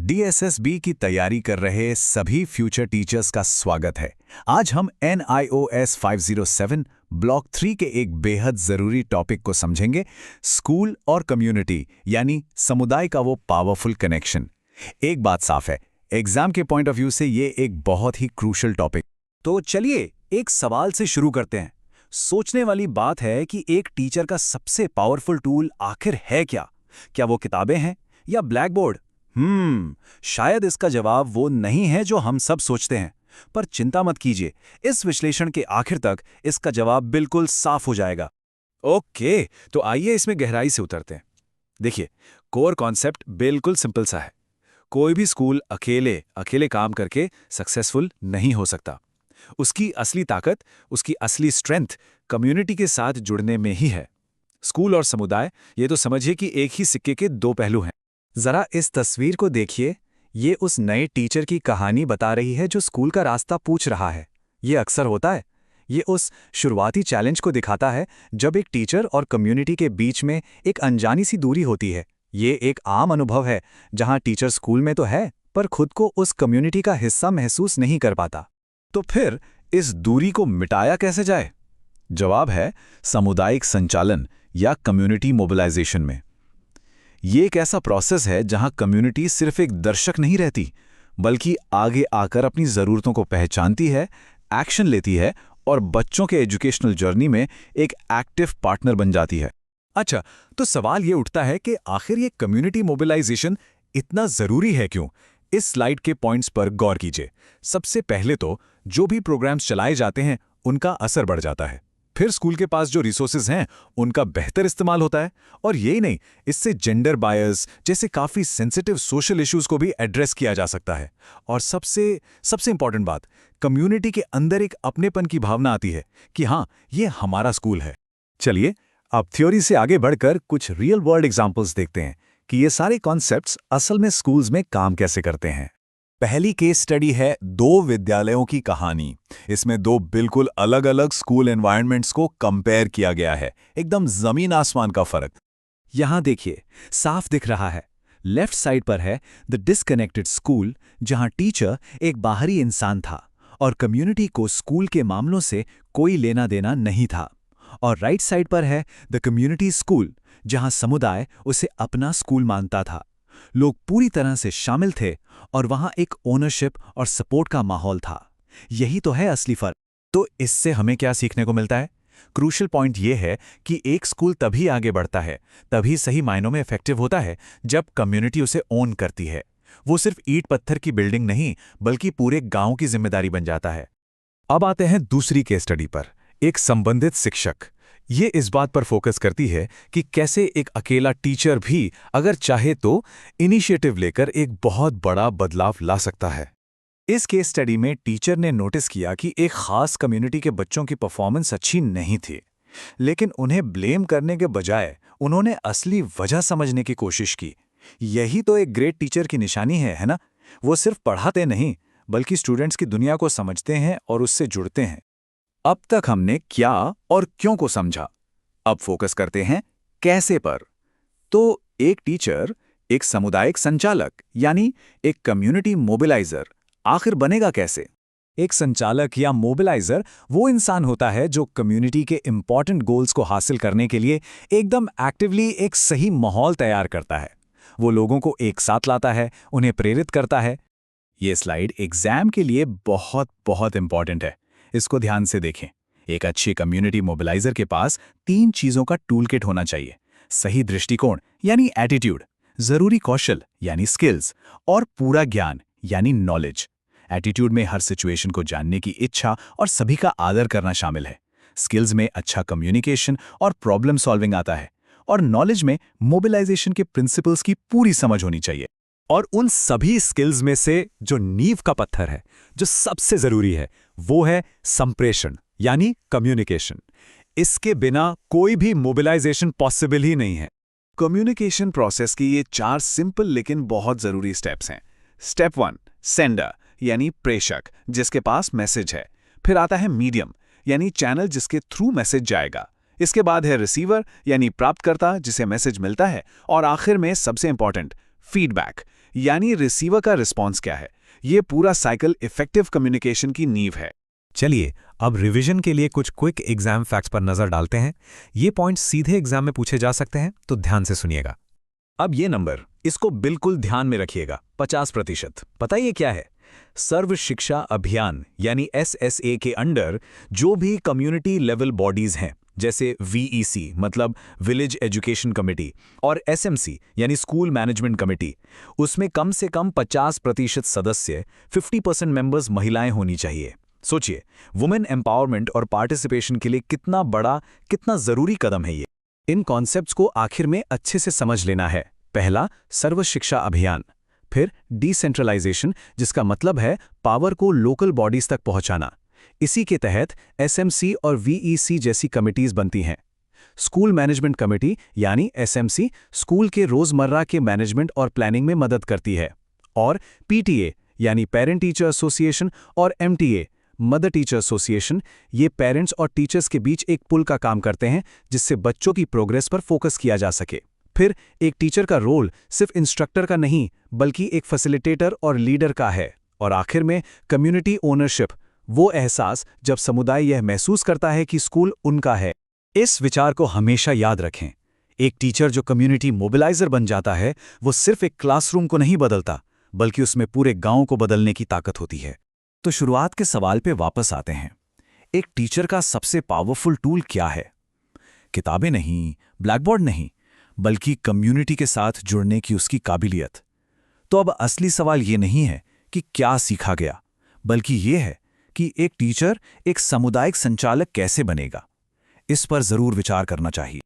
DSSB की तैयारी कर रहे सभी फ्यूचर टीचर्स का स्वागत है। आज हम NIOS 507 ब्लॉक 3 के एक बेहद ज़रूरी टॉपिक को समझेंगे, स्कूल और कम्युनिटी यानी समुदाय का वो पावरफुल कनेक्शन। एक बात साफ है, एग्जाम के पॉइंट ऑफ व्यू से ये एक बहुत ही क्रूशल टॉपिक। तो चलिए एक सवाल से शुरू करते हैं। सोचने वाली बात है कि एक टीचर का सबसे पावरफुल टूल आखिर है क्या? क्या वो किताबें हैं या ब्लैक बोर्ड? शायद इसका जवाब वो नहीं है जो हम सब सोचते हैं। पर चिंता मत कीजिए, इस विश्लेषण के आखिर तक इसका जवाब बिल्कुल साफ हो जाएगा। ओके, तो आइए इसमें गहराई से उतरते हैं। देखिए, कोर कॉन्सेप्ट बिल्कुल सिंपल सा है। कोई भी स्कूल अकेले काम करके सक्सेसफुल नहीं हो सकता। उसकी असली ताकत, उसकी असली स्ट्रेंथ कम्युनिटी के साथ जुड़ने में ही है। स्कूल और समुदाय, ये तो समझिए कि एक ही सिक्के के दो पहलू हैं। जरा इस तस्वीर को देखिए, ये उस नए टीचर की कहानी बता रही है जो स्कूल का रास्ता पूछ रहा है। ये अक्सर होता है। ये उस शुरुआती चैलेंज को दिखाता है जब एक टीचर और कम्युनिटी के बीच में एक अनजानी सी दूरी होती है। ये एक आम अनुभव है जहां टीचर स्कूल में तो है पर खुद को उस कम्युनिटी का हिस्सा महसूस नहीं कर पाता। तो फिर इस दूरी को मिटाया कैसे जाए? जवाब है सामुदायिक संचालन या कम्युनिटी मोबिलाइजेशन में। ये एक ऐसा प्रोसेस है जहां कम्युनिटी सिर्फ एक दर्शक नहीं रहती, बल्कि आगे आकर अपनी ज़रूरतों को पहचानती है, एक्शन लेती है और बच्चों के एजुकेशनल जर्नी में एक एक्टिव पार्टनर बन जाती है। अच्छा, तो सवाल ये उठता है कि आखिर ये कम्युनिटी मोबिलाइजेशन इतना ज़रूरी है क्यों? इस स्लाइड के पॉइंट्स पर गौर कीजिए। सबसे पहले तो जो भी प्रोग्राम्स चलाए जाते हैं उनका असर बढ़ जाता है। फिर स्कूल के पास जो रिसोर्सेज हैं उनका बेहतर इस्तेमाल होता है। और यही नहीं, इससे जेंडर बायस जैसे काफ़ी सेंसिटिव सोशल इश्यूज को भी एड्रेस किया जा सकता है। और सबसे इंपॉर्टेंट बात, कम्युनिटी के अंदर एक अपनेपन की भावना आती है कि हाँ, ये हमारा स्कूल है। चलिए अब थ्योरी से आगे बढ़कर कुछ रियल वर्ल्ड एग्जाम्पल्स देखते हैं कि ये सारे कॉन्सेप्ट्स असल में स्कूल्स में काम कैसे करते हैं। पहली केस स्टडी है दो विद्यालयों की कहानी। इसमें दो बिल्कुल अलग अलग स्कूल एनवायरनमेंट्स को कंपेयर किया गया है, एकदम जमीन आसमान का फर्क। यहां देखिए, साफ दिख रहा है। लेफ्ट साइड पर है द डिस्कनेक्टेड स्कूल, जहां टीचर एक बाहरी इंसान था और कम्युनिटी को स्कूल के मामलों से कोई लेना देना नहीं था। और राइट साइड पर है द कम्युनिटी स्कूल, जहां समुदाय उसे अपना स्कूल मानता था। लोग पूरी तरह से शामिल थे और वहां एक ओनरशिप और सपोर्ट का माहौल था। यही तो है असली फर्क। तो इससे हमें क्या सीखने को मिलता है? क्रूशल पॉइंट यह है कि एक स्कूल तभी आगे बढ़ता है, तभी सही मायनों में इफेक्टिव होता है, जब कम्युनिटी उसे ओन करती है। वो सिर्फ ईंट पत्थर की बिल्डिंग नहीं, बल्कि पूरे गांव की जिम्मेदारी बन जाता है। अब आते हैं दूसरी केस स्टडी पर, एक संबंधित शिक्षक। ये इस बात पर फोकस करती है कि कैसे एक अकेला टीचर भी अगर चाहे तो इनिशिएटिव लेकर एक बहुत बड़ा बदलाव ला सकता है। इस केस स्टडी में टीचर ने नोटिस किया कि एक खास कम्युनिटी के बच्चों की परफॉर्मेंस अच्छी नहीं थी, लेकिन उन्हें ब्लेम करने के बजाय उन्होंने असली वजह समझने की कोशिश की। यही तो एक ग्रेट टीचर की निशानी है ना? वो सिर्फ पढ़ाते नहीं, बल्कि स्टूडेंट्स की दुनिया को समझते हैं और उससे जुड़ते हैं। अब तक हमने क्या और क्यों को समझा, अब फोकस करते हैं कैसे पर। तो एक टीचर, एक सामुदायिक संचालक यानी एक कम्युनिटी मोबिलाइजर आखिर बनेगा कैसे? एक संचालक या मोबिलाइजर वो इंसान होता है जो कम्युनिटी के इंपॉर्टेंट गोल्स को हासिल करने के लिए एकदम एक्टिवली एक सही माहौल तैयार करता है। वो लोगों को एक साथ लाता है, उन्हें प्रेरित करता है। ये स्लाइड एग्जाम के लिए बहुत बहुत इंपॉर्टेंट है, इसको ध्यान से देखें। एक अच्छे कम्युनिटी मोबिलाइजर के पास 3 चीजों का टूल किट होना चाहिए: सही दृष्टिकोण यानी एटीट्यूड, जरूरी कौशल यानी स्किल्स, और पूरा ज्ञान यानी नॉलेज। एटीट्यूड में हर सिचुएशन को जानने की इच्छा और सभी का आदर करना शामिल है। स्किल्स में अच्छा कम्युनिकेशन और प्रॉब्लम सॉल्विंग आता है, और नॉलेज में मोबिलाइजेशन के प्रिंसिपल्स की पूरी समझ होनी चाहिए। और उन सभी स्किल्स में से जो नींव का पत्थर है, जो सबसे जरूरी है, वो है संप्रेषण यानी कम्युनिकेशन। इसके बिना कोई भी मोबिलाइजेशन पॉसिबल ही नहीं है। कम्युनिकेशन प्रोसेस की ये 4 सिंपल लेकिन बहुत जरूरी स्टेप्स हैं। स्टेप 1, सेंडर यानी प्रेषक, जिसके पास मैसेज है। फिर आता है मीडियम यानी चैनल जिसके थ्रू मैसेज जाएगा। इसके बाद है रिसीवर यानी प्राप्तकर्ता जिसे मैसेज मिलता है। और आखिर में सबसे इंपॉर्टेंट, फीडबैक यानी रिसीवर का रिस्पॉन्स क्या है। ये पूरा साइकिल इफेक्टिव कम्युनिकेशन की नींव है। चलिए अब रिवीजन के लिए कुछ क्विक एग्जाम फैक्ट्स पर नजर डालते हैं। ये पॉइंट्स सीधे एग्जाम में पूछे जा सकते हैं, तो ध्यान से सुनिएगा। अब ये नंबर, इसको बिल्कुल ध्यान में रखिएगा, 50%। पता ये क्या है? सर्व शिक्षा अभियान यानी SSA के अंडर जो भी कम्युनिटी लेवल बॉडीज हैं, जैसे VEC मतलब विलेज एजुकेशन कमेटी और SMC यानी स्कूल मैनेजमेंट कमेटी, उसमें कम से कम 50% सदस्य, 50% मेंबर्स महिलाएं होनी चाहिए। सोचिए, वुमेन एम्पावरमेंट और पार्टिसिपेशन के लिए कितना बड़ा, कितना जरूरी कदम है ये। इन कॉन्सेप्ट्स को आखिर में अच्छे से समझ लेना है। पहला, सर्व शिक्षा अभियान। फिर डिसेंट्रलाइजेशन, जिसका मतलब है पावर को लोकल बॉडीज तक पहुंचाना। इसी के तहत SMC और VEC जैसी कमिटीज बनती हैं। स्कूल मैनेजमेंट कमेटी यानी SMC स्कूल के रोजमर्रा के मैनेजमेंट और प्लानिंग में मदद करती है। और PTA यानी पेरेंट टीचर एसोसिएशन और MTA मदर टीचर एसोसिएशन, ये पेरेंट्स और टीचर्स के बीच एक पुल का काम करते हैं, जिससे बच्चों की प्रोग्रेस पर फोकस किया जा सके। फिर एक टीचर का रोल सिर्फ इंस्ट्रक्टर का नहीं, बल्कि एक फैसिलिटेटर और लीडर का है। और आखिर में कम्युनिटी ओनरशिप, वो एहसास जब समुदाय यह महसूस करता है कि स्कूल उनका है। इस विचार को हमेशा याद रखें। एक टीचर जो कम्युनिटी मोबिलाइजर बन जाता है, वो सिर्फ एक क्लासरूम को नहीं बदलता, बल्कि उसमें पूरे गांव को बदलने की ताकत होती है। तो शुरुआत के सवाल पे वापस आते हैं। एक टीचर का सबसे पावरफुल टूल क्या है? किताबें नहीं, ब्लैकबोर्ड नहीं, बल्कि कम्युनिटी के साथ जुड़ने की उसकी काबिलियत। तो अब असली सवाल ये नहीं है कि क्या सीखा गया, बल्कि ये है कि एक टीचर एक सामुदायिक संचालक कैसे बनेगा। इस पर जरूर विचार करना चाहिए।